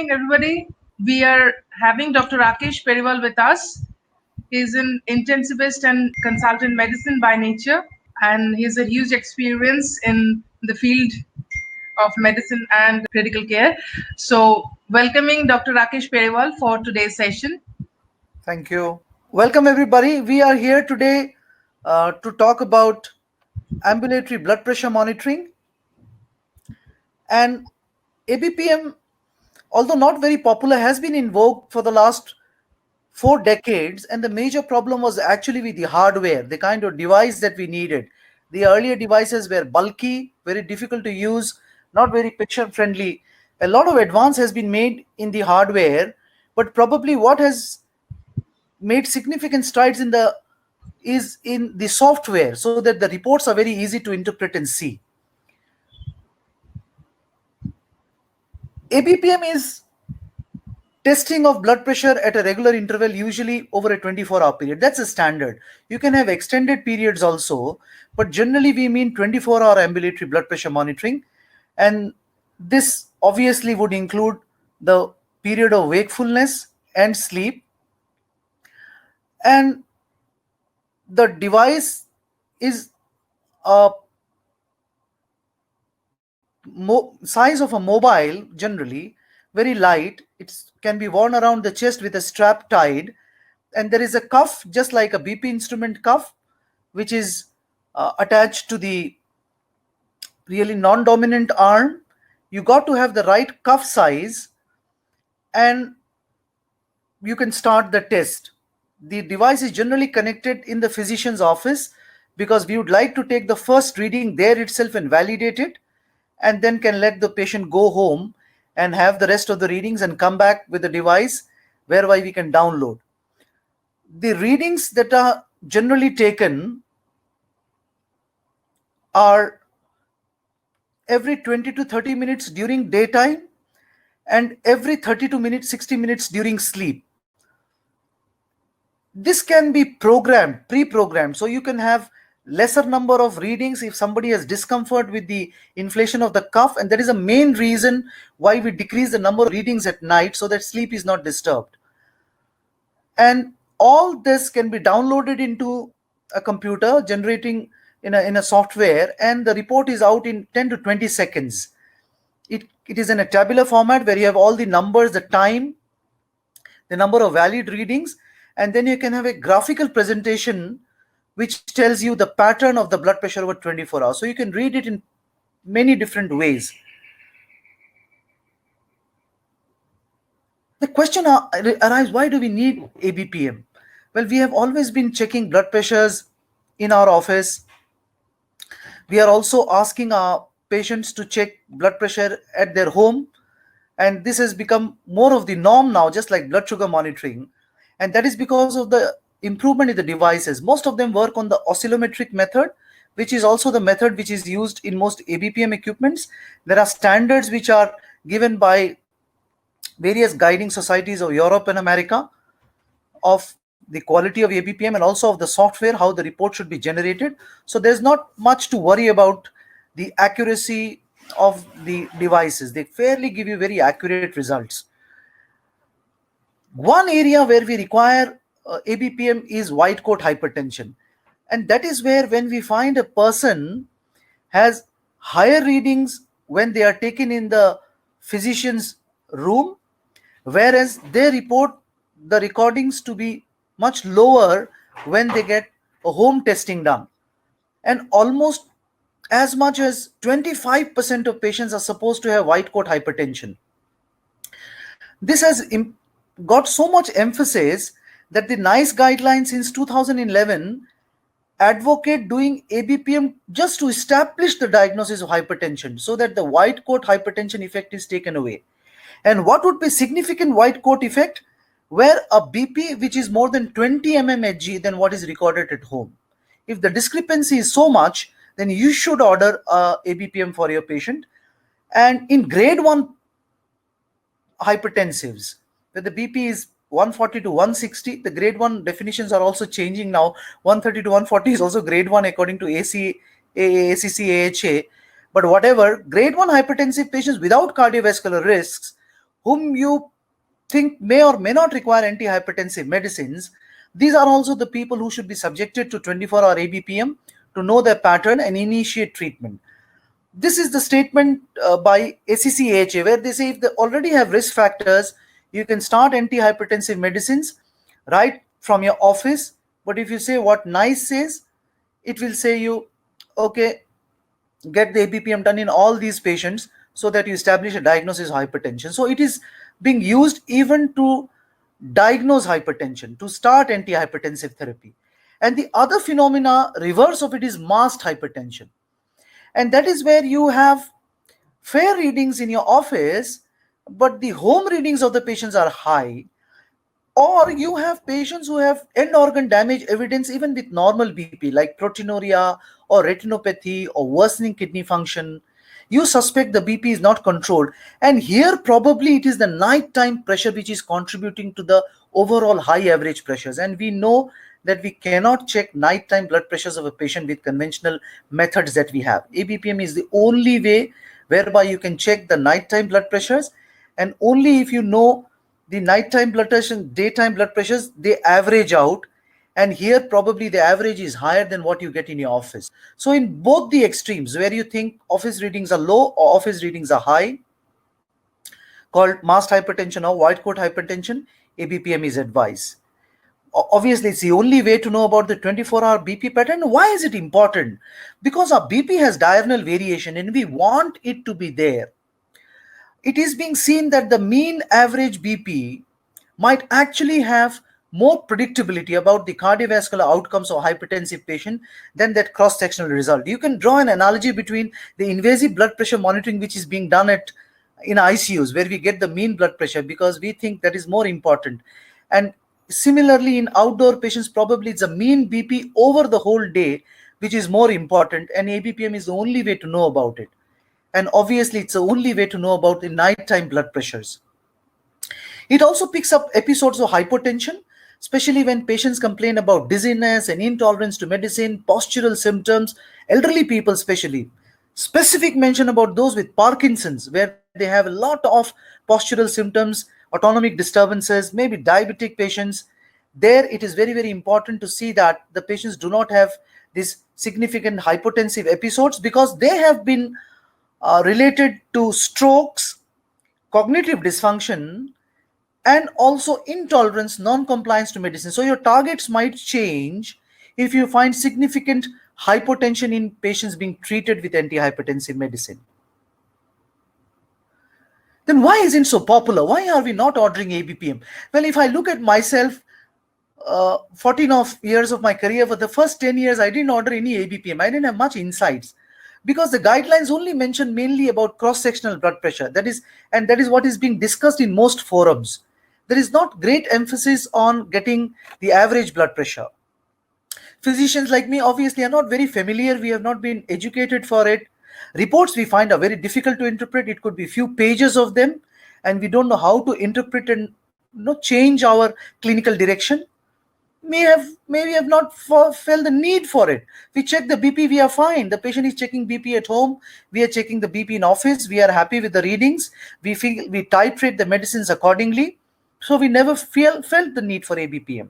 morning, everybody. We are having Dr. Rakesh Periwal with us. He's an intensivist and consultant medicine by nature, and he's a huge experience in the field of medicine and critical care. So, welcoming Dr. Rakesh Periwal for today's session. Thank you. Welcome, everybody. We are here today to talk about ambulatory blood pressure monitoring. And ABPM, although not very popular, has been in vogue for the last 4 decades. And the major problem was actually with the hardware, the kind of device that we needed. The earlier devices were bulky, very difficult to use, not very patient friendly. A lot of advance has been made in the hardware, but probably what has made significant strides is in the software, so that the reports are very easy to interpret and see. ABPM is testing of blood pressure at a regular interval, usually over a 24-hour period. That's a standard. You can have extended periods also, but generally we mean 24-hour ambulatory blood pressure monitoring. And this obviously would include the period of wakefulness and sleep. And the device is a size of a mobile, generally very light. It can be worn around the chest with a strap tied, and there is a cuff just like a BP instrument cuff, which is attached to the really non-dominant arm. You got to have the right cuff size, and you can start the test. The device is generally connected in the physician's office, because we would like to take the first reading there itself and validate it, and then can let the patient go home and have the rest of the readings and come back with the device, whereby we can download. The readings that are generally taken are every 20 to 30 minutes during daytime and every 32 minutes, 60 minutes during sleep. This can be programmed, pre-programmed, so you can have lesser number of readings if somebody has discomfort with the inflation of the cuff. And that is a main reason why we decrease the number of readings at night, so that sleep is not disturbed. And all this can be downloaded into a computer, generating in a software, and the report is out in 10 to 20 seconds. It is in a tabular format where you have all the numbers, the time, the number of valid readings, and then you can have a graphical presentation which tells you the pattern of the blood pressure over 24 hours. So you can read it in many different ways. The question arises, why do we need ABPM? Well, we have always been checking blood pressures in our office. We are also asking our patients to check blood pressure at their home. And this has become more of the norm now, just like blood sugar monitoring. And that is because of the improvement in the devices. Most of them work on the oscillometric method, which is also the method which is used in most ABPM equipments. There are standards which are given by various guiding societies of Europe and America of the quality of ABPM, and also of the software, how the report should be generated. So there's not much to worry about the accuracy of the devices. They fairly give you very accurate results. One area where we require ABPM is white coat hypertension. And that is where, when we find a person has higher readings when they are taken in the physician's room, whereas they report the recordings to be much lower when they get a home testing done. And almost as much as 25% of patients are supposed to have white coat hypertension. This has got so much emphasis that the NICE guidelines since 2011 advocate doing ABPM just to establish the diagnosis of hypertension, so that the white coat hypertension effect is taken away. And what would be significant white coat effect? Where a BP which is more than 20 mmHg than what is recorded at home. If the discrepancy is so much, then you should order ABPM for your patient. And in grade 1 hypertensives, where the BP is 140 to 160, the grade 1 definitions are also changing now. 130 to 140 is also grade 1 according to ACC AHA. But whatever, grade 1 hypertensive patients without cardiovascular risks whom you think may or may not require antihypertensive medicines, these are also the people who should be subjected to 24-hour ABPM to know their pattern and initiate treatment. This is the statement by ACC/AHA, where they say if they already have risk factors, you can start antihypertensive medicines right from your office. But if you say what NICE says, it will say you, okay, get the ABPM done in all these patients so that you establish a diagnosis of hypertension. So it is being used even to diagnose hypertension, to start antihypertensive therapy. And the other phenomena, reverse of it, is masked hypertension. And that is where you have fair readings in your office, but the home readings of the patients are high. Or you have patients who have end organ damage evidence even with normal BP, like proteinuria or retinopathy or worsening kidney function. You suspect the BP is not controlled. And here probably it is the nighttime pressure which is contributing to the overall high average pressures. And we know that we cannot check nighttime blood pressures of a patient with conventional methods that we have. ABPM is the only way whereby you can check the nighttime blood pressures, and only if you know the nighttime blood pressure and daytime blood pressures, they average out. And here probably the average is higher than what you get in your office. So in both the extremes, where you think office readings are low or office readings are high, called masked hypertension or white coat hypertension, ABPM is advised. Obviously, it's the only way to know about the 24-hour BP pattern. Why is it important? Because our BP has diurnal variation and we want it to be there. It is being seen that the mean average BP might actually have more predictability about the cardiovascular outcomes of a hypertensive patient than that cross-sectional result. You can draw an analogy between the invasive blood pressure monitoring which is being done in ICUs, where we get the mean blood pressure because we think that is more important. And similarly, in outdoor patients, probably it's a mean BP over the whole day, which is more important, and ABPM is the only way to know about it. And obviously, it's the only way to know about the nighttime blood pressures. It also picks up episodes of hypotension, especially when patients complain about dizziness and intolerance to medicine, postural symptoms, elderly people especially. Specific mention about those with Parkinson's, where they have a lot of postural symptoms, autonomic disturbances, maybe diabetic patients. There, it is very, very important to see that the patients do not have these significant hypotensive episodes because they have been related to strokes, cognitive dysfunction, and also intolerance, non-compliance to medicine. So your targets might change if you find significant hypotension in patients being treated with antihypertensive medicine. Then why isn't it so popular? Why are we not ordering ABPM? Well, if I look at myself, 14 years of my career, for the first 10 years, I didn't order any ABPM. I didn't have much insights because the guidelines only mention mainly about cross-sectional blood pressure. That is what is being discussed in most forums. There is not great emphasis on getting the average blood pressure. Physicians like me obviously are not very familiar. We have not been educated for it. Reports we find are very difficult to interpret. It could be few pages of them, and we don't know how to interpret and change our clinical direction. Maybe have not felt the need for it. We check the BP, we are fine. The patient is checking BP at home. We are checking the BP in office. We are happy with the readings. We titrate the medicines accordingly. So we never felt the need for ABPM.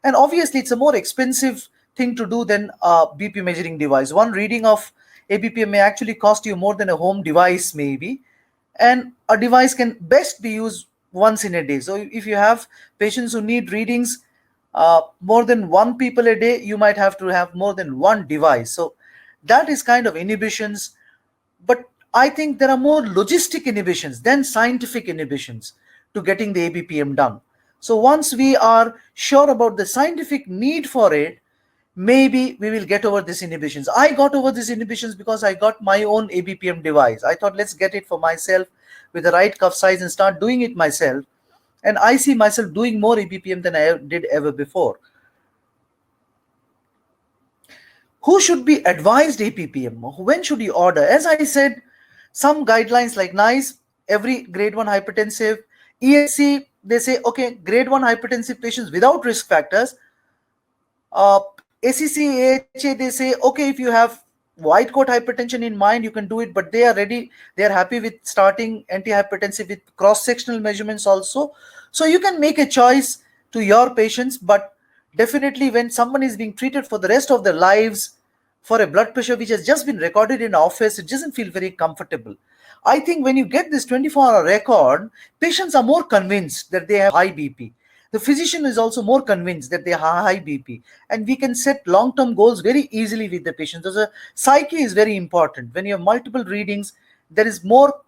And obviously, it's a more expensive thing to do than a BP measuring device. One reading of ABPM may actually cost you more than a home device maybe. And a device can best be used once in a day. So if you have patients who need readings more than one people a day, you might have to have more than one device. So that is kind of inhibitions. But I think there are more logistic inhibitions than scientific inhibitions to getting the ABPM done. So once we are sure about the scientific need for it, maybe we will get over these inhibitions. I got over these inhibitions because I got my own ABPM device. I thought, let's get it for myself with the right cuff size and start doing it myself. And I see myself doing more ABPM than I did ever before. Who should be advised ABPM? When should you order? As I said, some guidelines like NICE, every grade 1 hypertensive, ESC, they say, okay, grade 1 hypertensive patients without risk factors. ACC/AHA, they say, okay, if you have white coat hypertension in mind, you can do it, but they are ready, they are happy with starting antihypertensive with cross-sectional measurements also. So you can make a choice to your patients, but definitely when someone is being treated for the rest of their lives for a blood pressure which has just been recorded in office, it doesn't feel very comfortable. I think when you get this 24-hour record, patients are more convinced that they have high BP. The physician is also more convinced that they have high BP, and we can set long-term goals very easily with the patient. So the psyche is very important. When you have multiple readings, there is more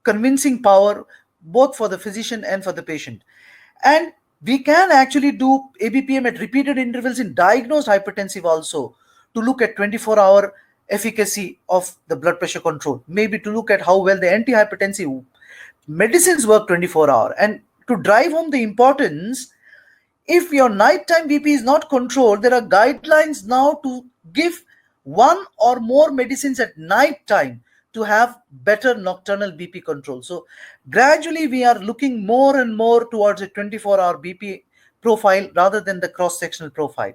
convincing power both for the physician and for the patient. And we can actually do ABPM at repeated intervals in diagnosed hypertensive also, to look at 24-hour efficacy of the blood pressure control, maybe to look at how well the antihypertensive medicines work 24-hour, and to drive home the importance. If your nighttime BP is not controlled, there are guidelines now to give one or more medicines at night time to have better nocturnal BP control. So gradually we are looking more and more towards a 24-hour BP profile rather than the cross-sectional profile.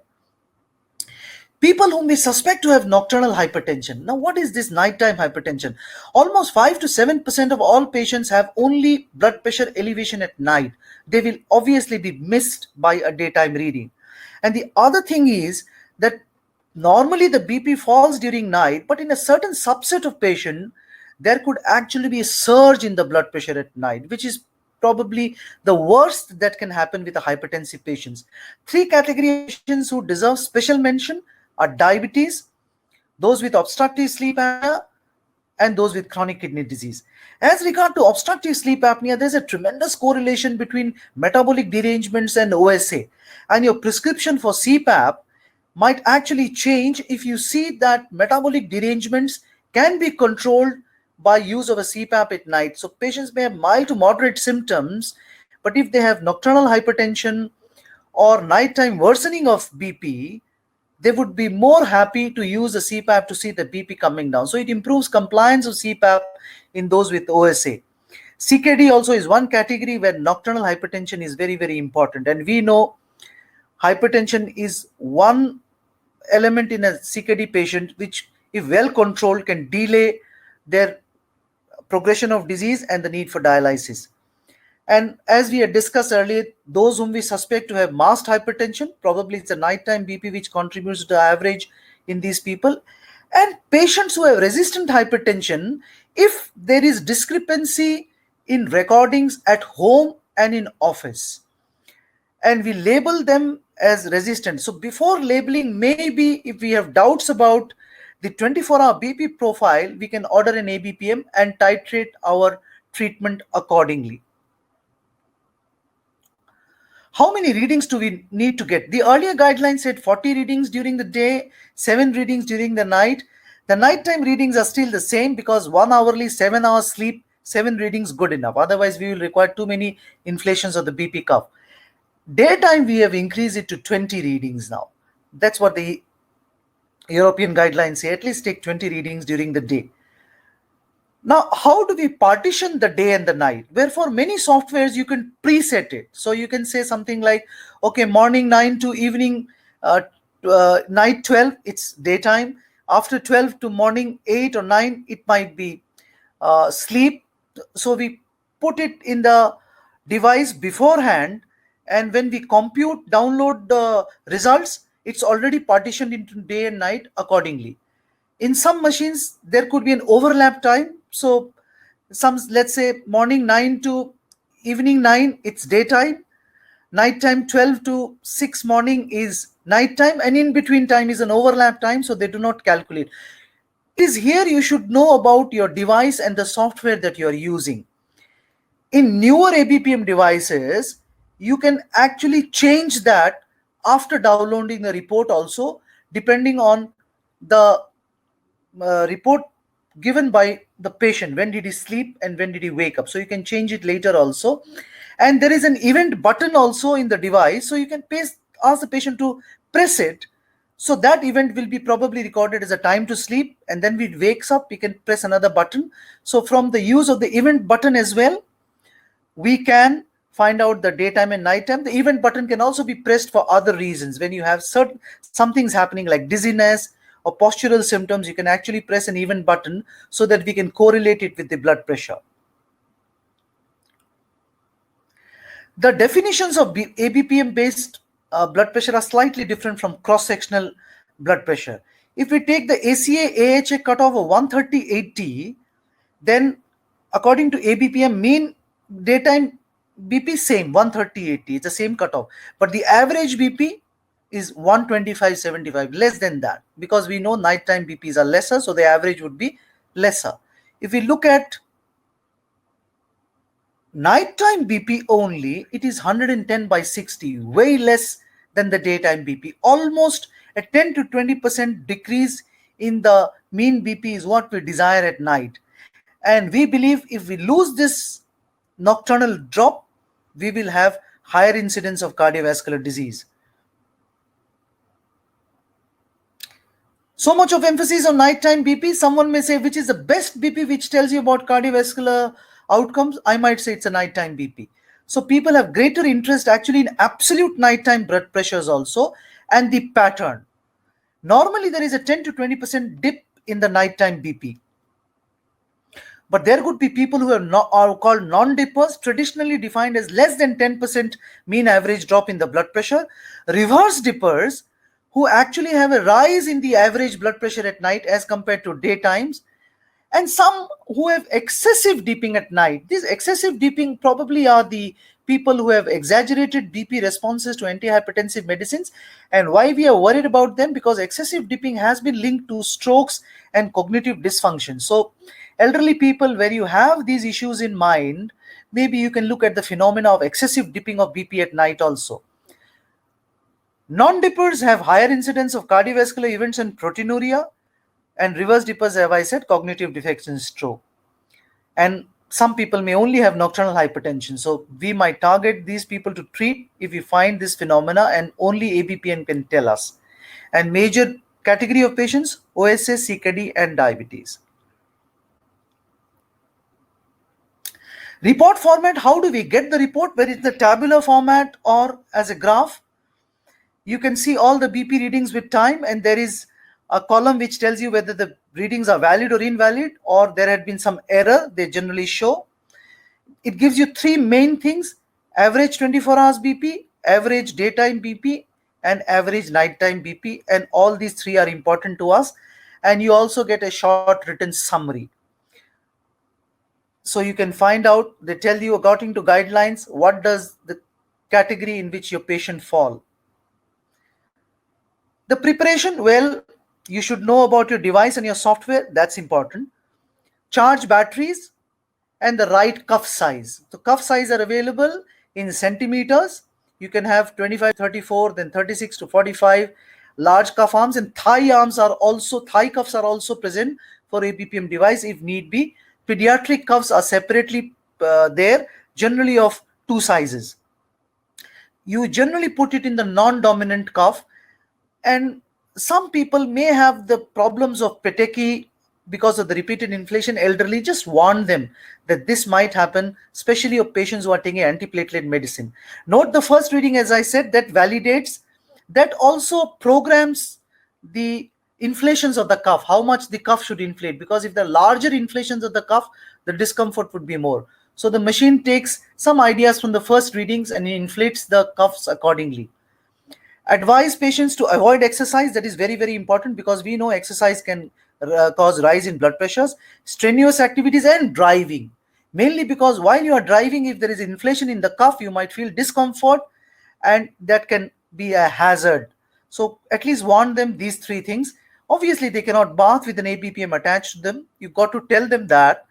People whom we suspect to have nocturnal hypertension. Now, what is this nighttime hypertension? Almost 5 to 7% of all patients have only blood pressure elevation at night. They will obviously be missed by a daytime reading. And the other thing is that normally the BP falls during night, but in a certain subset of patient, there could actually be a surge in the blood pressure at night, which is probably the worst that can happen with the hypertensive patients. Three category of patients who deserve special mention are diabetes, those with obstructive sleep apnea, and those with chronic kidney disease. As regard to obstructive sleep apnea, there's a tremendous correlation between metabolic derangements and OSA. And your prescription for CPAP might actually change if you see that metabolic derangements can be controlled by use of a CPAP at night. So patients may have mild to moderate symptoms, but if they have nocturnal hypertension or nighttime worsening of BP, they would be more happy to use a CPAP to see the BP coming down. So it improves compliance of CPAP in those with OSA. CKD also is one category where nocturnal hypertension is very, very important. And we know hypertension is one element in a CKD patient which, if well controlled, can delay their progression of disease and the need for dialysis. And as we had discussed earlier, those whom we suspect to have masked hypertension, probably it's a nighttime BP which contributes to the average in these people. And patients who have resistant hypertension, if there is discrepancy in recordings at home and in office, and we label them as resistant. So before labeling, maybe if we have doubts about the 24-hour BP profile, we can order an ABPM and titrate our treatment accordingly. How many readings do we need to get? The earlier guidelines said 40 readings during the day, 7 readings during the night. The nighttime readings are still the same because 1 hourly, 7 hours sleep, 7 readings good enough. Otherwise, we will require too many inflations of the BP curve. Daytime, we have increased it to 20 readings now. That's what the European guidelines say. At least take 20 readings during the day. Now, how do we partition the day and the night? Where for many softwares, you can preset it. So you can say something like, okay, morning 9 to evening, night 12, it's daytime. After 12 to morning 8 or 9, it might be sleep. So we put it in the device beforehand. And when we compute, download the results, it's already partitioned into day and night accordingly. In some machines, there could be an overlap time. So let's say morning 9 to evening 9, it's daytime. Nighttime 12 to 6 morning is nighttime. And in between time is an overlap time. So they do not calculate. It is here you should know about your device and the software that you are using. In newer ABPM devices, you can actually change that after downloading the report also, depending on the report given by the patient. When did he sleep and when did he wake up? So you can change it later also. And there is an event button also in the device. So you can ask the patient to press it. So that event will be probably recorded as a time to sleep. And then when he wakes up, we can press another button. So from the use of the event button as well, we can find out the daytime and nighttime. The event button can also be pressed for other reasons. When you have something's happening like dizziness or postural symptoms, you can actually press an even button so that we can correlate it with the blood pressure. The definitions of ABPM based blood pressure are slightly different from cross-sectional blood pressure. If we take the ACA-AHA cutoff of 130/80, then according to ABPM, mean daytime BP same 130/80, it's the same cutoff, but the average BP is 125/75, less than that, because we know nighttime BPs are lesser, so the average would be lesser. If we look at nighttime BP only, it is 110/60, way less than the daytime BP. Almost a 10 to 20% decrease in the mean BP is what we desire at night. And we believe if we lose this nocturnal drop, we will have higher incidence of cardiovascular disease. So much of emphasis on nighttime BP. Someone may say, which is the best BP which tells you about cardiovascular outcomes? I might say it's a nighttime BP. So people have greater interest actually in absolute nighttime blood pressures also, and the pattern. Normally there is a 10 to 20% dip in the nighttime BP. But there could be people who are called non-dippers, traditionally defined as less than 10% mean average drop in the blood pressure. Reverse dippers, who actually have a rise in the average blood pressure at night as compared to daytimes, and some who have excessive dipping at night. These excessive dipping probably are the people who have exaggerated BP responses to antihypertensive medicines. And why we are worried about them? Because excessive dipping has been linked to strokes and cognitive dysfunction. So elderly people, where you have these issues in mind, maybe you can look at the phenomena of excessive dipping of BP at night also. Non-dippers have higher incidence of cardiovascular events and proteinuria, and reverse dippers, have I said, cognitive defects and stroke. And some people may only have nocturnal hypertension. So we might target these people to treat if we find this phenomena, and only ABPM can tell us. And major category of patients, OSA, CKD, and diabetes. Report format, how do we get the report? Whether it's the tabular format or as a graph. You can see all the BP readings with time, and there is a column which tells you whether the readings are valid or invalid, or there had been some error. They generally show. It gives you three main things: average 24 hours BP, average daytime BP, and average nighttime BP. And all these three are important to us. And you also get a short written summary. So you can find out, they tell you according to guidelines, what does the category in which your patient fall. The preparation, well, you should know about your device and your software. That's important. Charge batteries and the right cuff size. The cuff size are available in centimeters. You can have 25, 34, then 36 to 45. Large cuff arms and thigh cuffs are also present for ABPM device if need be. Pediatric cuffs are separately there, generally of two sizes. You generally put it in the non-dominant cuff. And some people may have the problems of petechiae because of the repeated inflation. Elderly, just warn them that this might happen, especially of patients who are taking antiplatelet medicine. Note the first reading, as I said, that validates, that also programs the inflations of the cuff, how much the cuff should inflate, because if there are larger inflations of the cuff, the discomfort would be more. So the machine takes some ideas from the first readings and inflates the cuffs accordingly. Advise patients to avoid exercise. That is very, very important, because we know exercise can cause rise in blood pressures. Strenuous activities and driving, mainly because while you are driving, if there is inflation in the cuff, you might feel discomfort, and that can be a hazard. So at least warn them these three things. Obviously, they cannot bath with an ABPM attached to them. You've got to tell them that.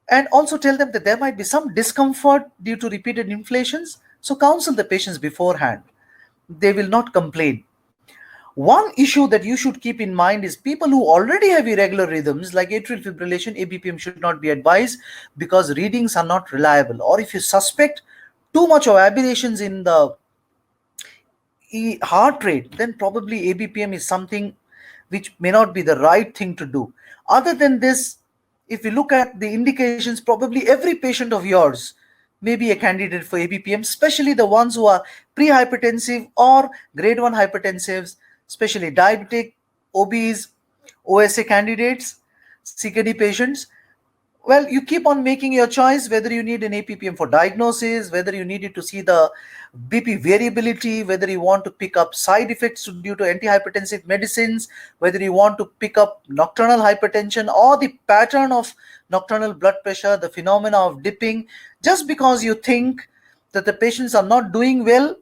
And also tell them that there might be some discomfort due to repeated inflations. So counsel the patients beforehand. They will not complain. One issue that you should keep in mind is people who already have irregular rhythms like atrial fibrillation, ABPM should not be advised, because readings are not reliable. Or if you suspect too much of aberrations in the heart rate, then probably ABPM is something which may not be the right thing to do. Other than this, if you look at the indications, probably every patient of yours may be a candidate for ABPM, especially the ones who are pre-hypertensive or grade 1 hypertensives, especially diabetic, obese, OSA candidates, CKD patients, well, you keep on making your choice whether you need an APPM for diagnosis, whether you need it to see the BP variability, whether you want to pick up side effects due to antihypertensive medicines, whether you want to pick up nocturnal hypertension or the pattern of nocturnal blood pressure, the phenomena of dipping, just because you think that the patients are not doing well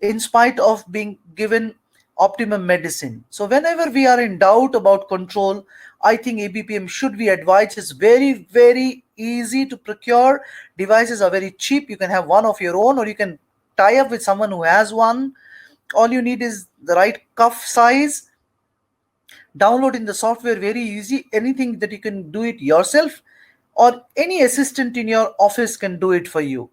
in spite of being given optimum medicine. So whenever we are in doubt about control, I think ABPM should be advised. It's very, very easy to procure. Devices are very cheap. You can have one of your own, or you can tie up with someone who has one. All you need is the right cuff size. Downloading the software very easy. Anything that you can do it yourself, or any assistant in your office can do it for you.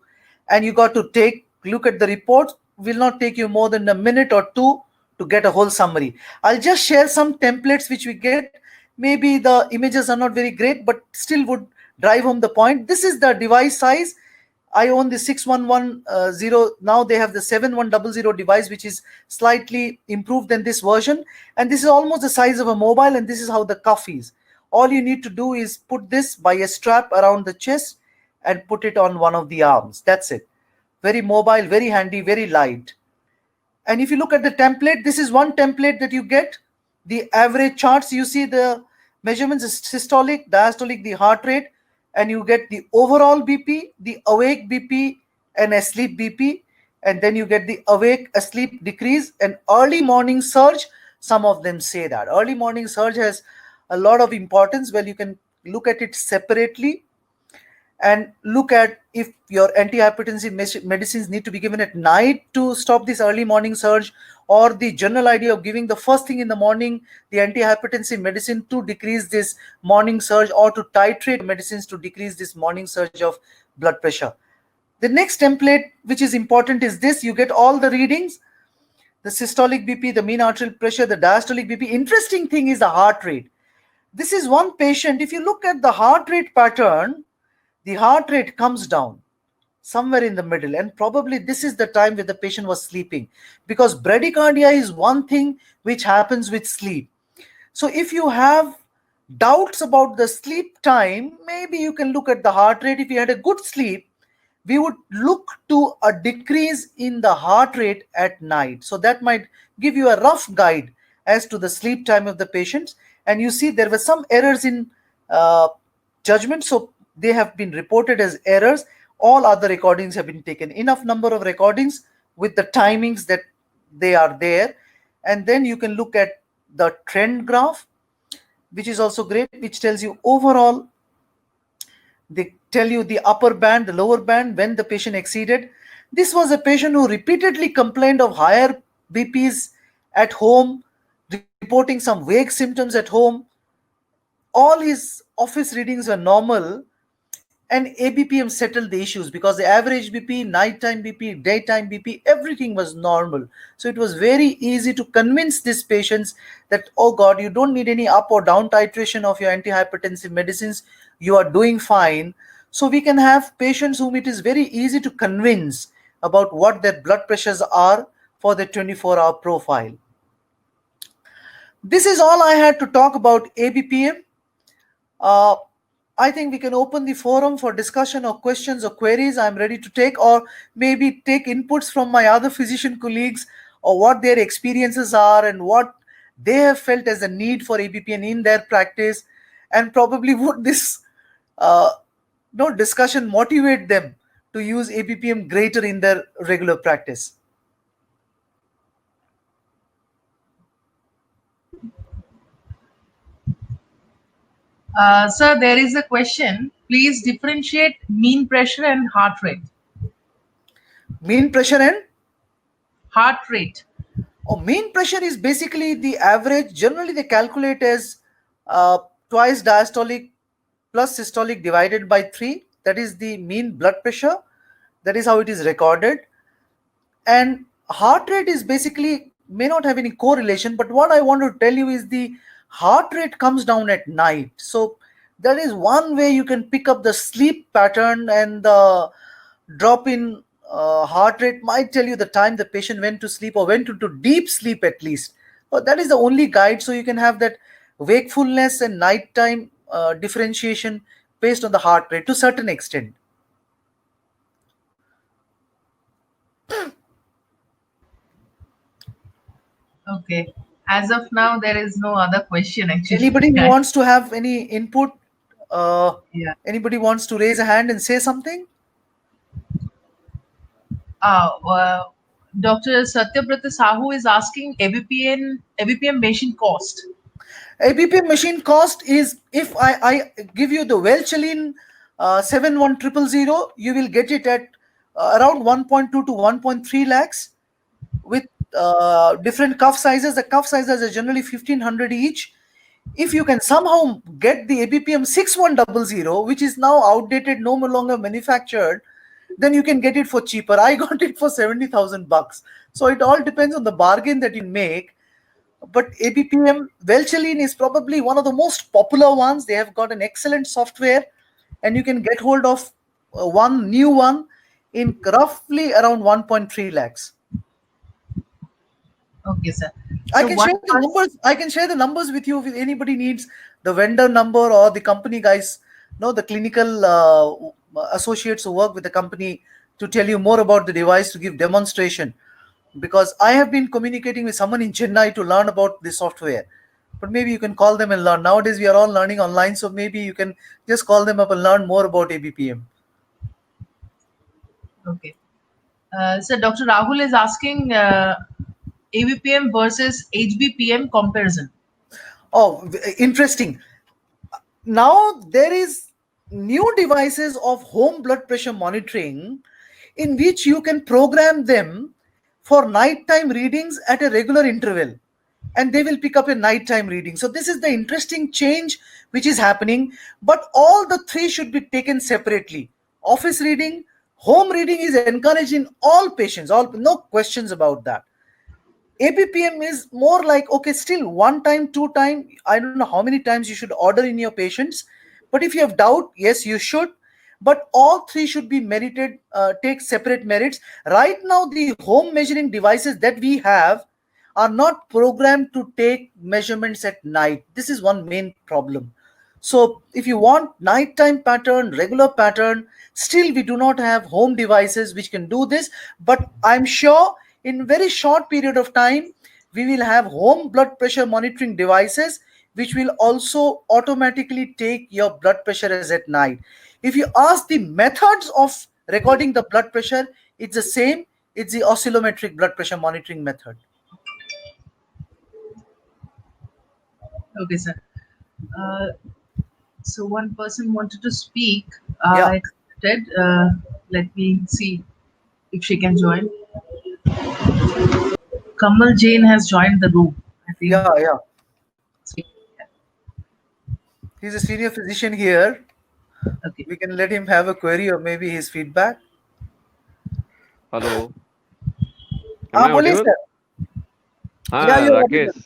And you got to take look at the report. Will not take you more than a minute or two to get a whole summary. I'll just share some templates which we get. Maybe the images are not very great, but still would drive home the point. This is the device size. I own the 6110. Now they have the 7100 device, which is slightly improved than this version. And this is almost the size of a mobile, and this is how the cuff is. All you need to do is put this by a strap around the chest and put it on one of the arms. That's it. Very mobile, very handy, very light. And if you look at the template, this is one template that you get. The average charts, you see the measurements is systolic, diastolic, the heart rate, and you get the overall BP, the awake BP, and asleep BP, and then you get the awake, asleep decrease, and early morning surge. Some of them say that early morning surge has a lot of importance. Well, you can look at it separately and look at if your antihypertensive medicines need to be given at night to stop this early morning surge, or the general idea of giving the first thing in the morning the antihypertensive medicine to decrease this morning surge, or to titrate medicines to decrease this morning surge of blood pressure. The next template which is important is this. You get all the readings, the systolic BP, the mean arterial pressure, the diastolic BP. Interesting thing is the heart rate. This is one patient. If you look at the heart rate pattern, the heart rate comes down somewhere in the middle, and probably this is the time when the patient was sleeping, because bradycardia is one thing which happens with sleep. So if you have doubts about the sleep time, maybe you can look at the heart rate. If you had a good sleep, we would look to a decrease in the heart rate at night. So that might give you a rough guide as to the sleep time of the patients. And you see there were some errors in judgment, so they have been reported as errors. All other recordings have been taken. Enough number of recordings with the timings that they are there. And then you can look at the trend graph, which is also great, which tells you overall. They tell you the upper band, the lower band, when the patient exceeded. This was a patient who repeatedly complained of higher BPs at home, reporting some vague symptoms at home. All his office readings were normal, and ABPM settled the issues because the average BP, nighttime BP, daytime BP, everything was normal. So it was very easy to convince these patients that, oh God, you don't need any up or down titration of your antihypertensive medicines. You are doing fine. So we can have patients whom it is very easy to convince about what their blood pressures are for the 24-hour profile. This is all I had to talk about ABPM. I think we can open the forum for discussion or questions or queries. I'm ready to take, or maybe take inputs from my other physician colleagues, or what their experiences are and what they have felt as a need for ABPM in their practice, and probably would this discussion motivate them to use ABPM greater in their regular practice. Sir, there is a question. Please differentiate mean pressure and heart rate. Mean pressure and Heart rate. mean pressure is basically the average. Generally, they calculate as twice diastolic plus systolic divided by 3. That is the mean blood pressure. That is how it is recorded. And heart rate is basically, may not have any correlation, but what I want to tell you is the heart rate comes down at night. So that is one way you can pick up the sleep pattern, and the drop in heart rate might tell you the time the patient went to sleep or went into deep sleep at least. But that is the only guide, so you can have that wakefulness and nighttime differentiation based on the heart rate to certain extent. Okay. As of now, there is no other question actually. Anybody who wants to have any input? Uh, Yeah. Anybody wants to raise a hand and say something? Dr. Satyabrata Sahu is asking ABPM machine cost. ABPM machine cost is, if I give you the Welchline 71000, you will get it at around 1.2 to 1.3 lakhs with different cuff sizes. The cuff sizes are generally 1500 each. If you can somehow get the ABPM 6100, which is now outdated, no longer manufactured, then you can get it for cheaper. I got it for 70,000 bucks. So it all depends on the bargain that you make. But ABPM Welchline is probably one of the most popular ones. They have got an excellent software, and you can get hold of one new one in roughly around 1.3 lakhs. Okay, sir. I So can what share the numbers. I can share the numbers with you if anybody needs the vendor number or the company guys, no, the clinical associates who work with the company to tell you more about the device to give demonstration. Because I have been communicating with someone in Chennai to learn about the software. But maybe you can call them and learn. Nowadays we are all learning online, so maybe you can just call them up and learn more about ABPM. Okay. So Dr. Rahul is asking ABPM versus HBPM comparison. Oh, interesting. Now there is new devices of home blood pressure monitoring in which you can program them for nighttime readings at a regular interval, and they will pick up a nighttime reading. So this is the interesting change which is happening, but all the three should be taken separately. Office reading, home reading is encouraged in all patients, all, no questions about that. ABPM is more like, okay, still one time, two time, I don't know how many times you should order in your patients, but if you have doubt, yes, you should. But all three should be merited, take separate merits. Right now, the home measuring devices that we have are not programmed to take measurements at night. This is one main problem. So if you want nighttime pattern, regular pattern, still we do not have home devices which can do this. But I'm sure in very short period of time, we will have home blood pressure monitoring devices which will also automatically take your blood pressure as at night. If you ask the methods of recording the blood pressure, it's the same. It's the oscillometric blood pressure monitoring method. Okay, sir. Uh, so one person wanted to speak. Yeah. I accepted. Let me see if she can join. Kamal Jain has joined the room. I think. Yeah. He's a senior physician here. Okay. We can let him have a query or maybe his feedback. Hello. Am I Police, audible? Yeah, you're Rakesh. audible.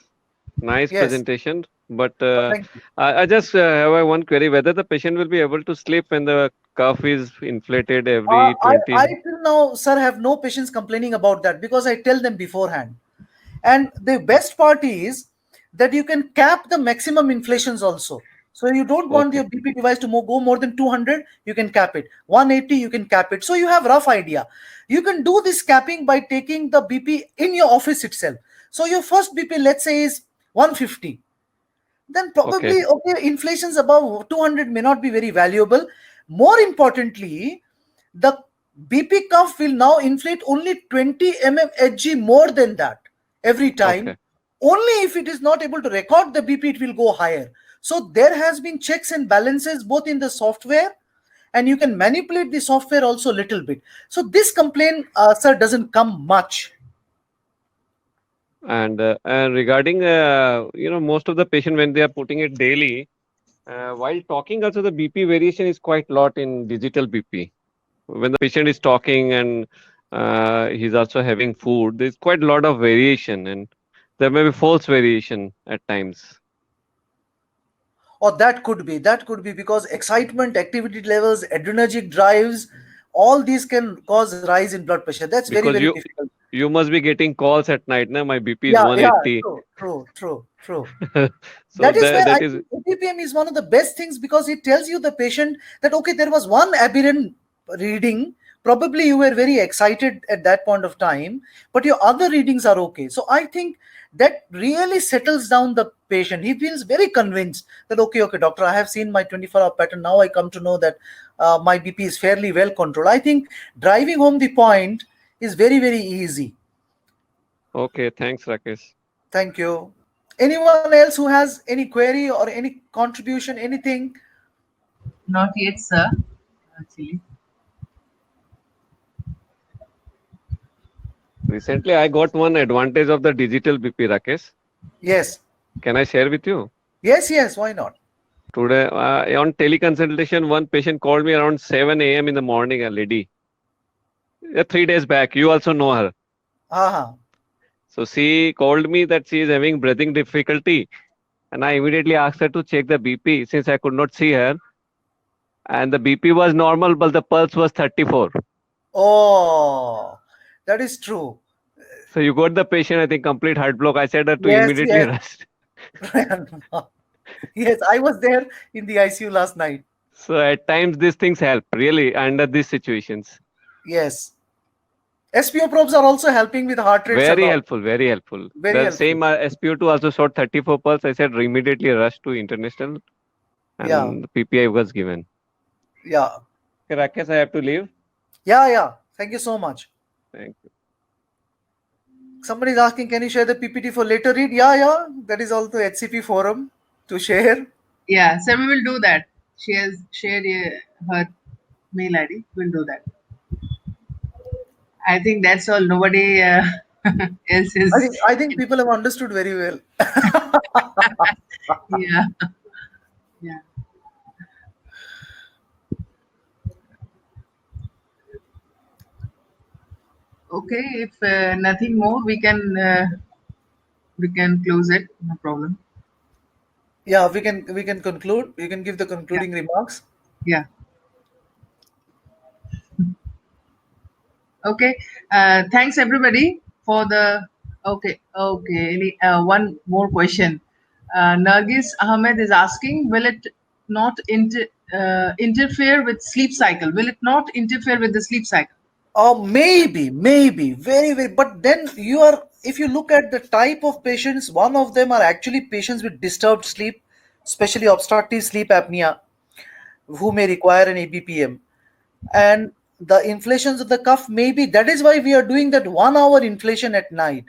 Nice Yes. presentation. But Thank you. I just have one query whether the patient will be able to sleep when the cuff is inflated every I 20. till now, sir, have no patients complaining about that because I tell them beforehand. And the best part is that you can cap the maximum inflations also. So you don't want Okay. your BP device to go more than 200, you can cap it. 180, you can cap it. So you have rough idea. You can do this capping by taking the BP in your office itself. So your first BP, let's say, is 150. Then probably, okay, inflations above 200 may not be very valuable. More importantly, the BP cuff will now inflate only 20 Hg more than that every time. Okay. Only if it is not able to record the BP, it will go higher. So there has been checks and balances both in the software, and you can manipulate the software also a little bit. So this complaint, sir, doesn't come much. And regarding most of the patient when they are putting it daily, while talking also the BP variation is quite lot in digital BP. When the patient is talking and he's also having food, there's quite a lot of variation and there may be false variation at times. Or that could be because excitement, activity levels, adrenergic drives, all these can cause rise in blood pressure. That's very, Because very you difficult. You must be getting calls at night, na? My BP is Yeah, yeah, 180. true. So That is where I that is think ABPM is one of the best things because it tells you the patient that okay, there was one aberrant reading. Probably you were very excited at that point of time, but your other readings are okay. So I think that really settles down the patient. He feels very convinced that okay, doctor, I have seen my 24-hour pattern. Now I come to know that my BP is fairly well controlled. I think driving home the point is very easy. okay. Thanks, Rakesh. Thank you. Anyone else who has any query or any contribution, anything? Not yet, sir. Actually. Recently, I got one advantage of the digital BP, Rakesh. Yes. Can I share with you? Yes, why not? Today, on teleconsultation, one patient called me around 7 a.m. in the morning, a lady. 3 days back, you also know her. Uh-huh. So she called me that she is having breathing difficulty, and I immediately asked her to check the BP since I could not see her. And the BP was normal, but the pulse was 34. Oh, that is true. So you got the patient, I think, complete heart block. I said her to Yes, immediately yes. rush. Yes, I was there in the ICU last night. So at times these things help really under these situations. Yes. SPO probes are also helping with heart rates a Very lot. helpful, very helpful. Very The helpful. same SPO2 also showed 34 pulse. I said immediately rush to international, Yeah, and PPI was given. yeah. Okay, Rakesh, I have to leave. Yeah. Thank you so much. Thank you. Somebody is asking, can you share the PPT for later read? Yeah. That is also HCP forum to share. Yeah, so we will do that. She has shared her mail ID. We'll do that. I think that's all. Nobody else is. I think people have understood very well. Yeah, yeah. Okay, if nothing more, we can close it. No problem. Yeah, we can conclude. You can give the Yeah, concluding remarks. yeah. Okay. Thanks everybody for the. Okay. One more question. Nargis Ahmed is asking, will it not interfere with sleep cycle? Will it not interfere with the sleep cycle? Maybe, very. But then if you look at the type of patients, one of them are actually patients with disturbed sleep, especially obstructive sleep apnea, who may require an ABPM. And the inflations of the cuff, maybe that is why we are doing that 1 hour inflation at night.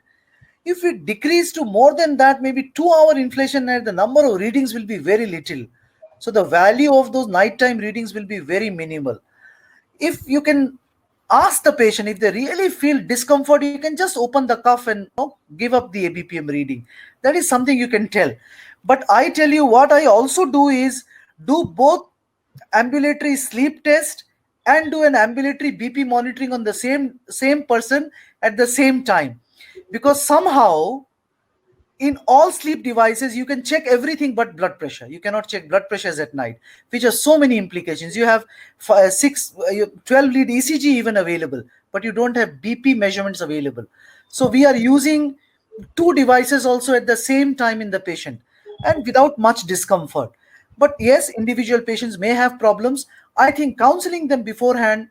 If we decrease to more than that, maybe 2 hour inflation, and the number of readings will be very little. So the value of those nighttime readings will be very minimal. If you can ask the patient if they really feel discomfort, you can just open the cuff and give up the ABPM reading. That is something you can tell. But I tell you what I also do is do both ambulatory sleep test and do an ambulatory BP monitoring on the same person at the same time, because somehow in all sleep devices you can check everything but blood pressure. You cannot check blood pressures at night, which has so many implications. You have 12 lead ECG even available, but you don't have BP measurements available. So we are using two devices also at the same time in the patient, and without much discomfort. But yes, individual patients may have problems. I think counseling them beforehand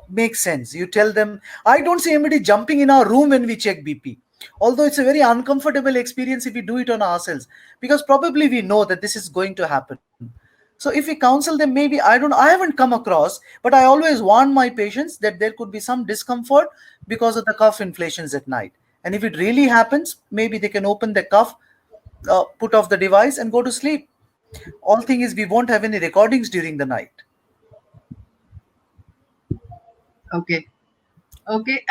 makes sense. You tell them, I don't see anybody jumping in our room when we check BP, although it's a very uncomfortable experience if we do it on ourselves, because probably we know that this is going to happen. So if we counsel them, maybe I haven't come across, but I always warn my patients that there could be some discomfort because of the cuff inflations at night. And if it really happens, maybe they can open the cuff, put off the device and go to sleep. All thing is we won't have any recordings during the night. Okay. Okay.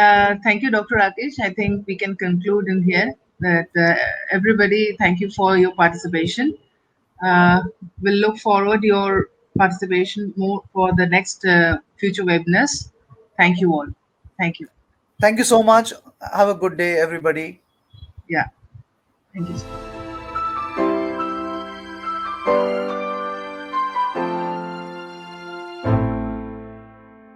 Thank you, Dr. Rakesh. I think we can conclude in here that everybody, thank you for your participation. We'll look forward your participation more for the next future webinars. Thank you all. Thank you. Thank you so much. Have a good day, everybody. Yeah. Thank you.